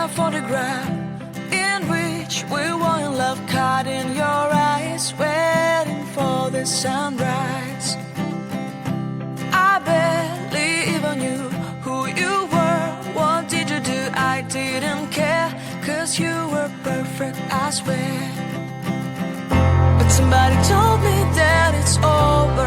a photograph in which we were in love, caught in your eyes, waiting for the sunrise. I barely even knew who you were. What did you do? I didn't care, 'cause you were perfect, I swear. But somebody told me that it's over.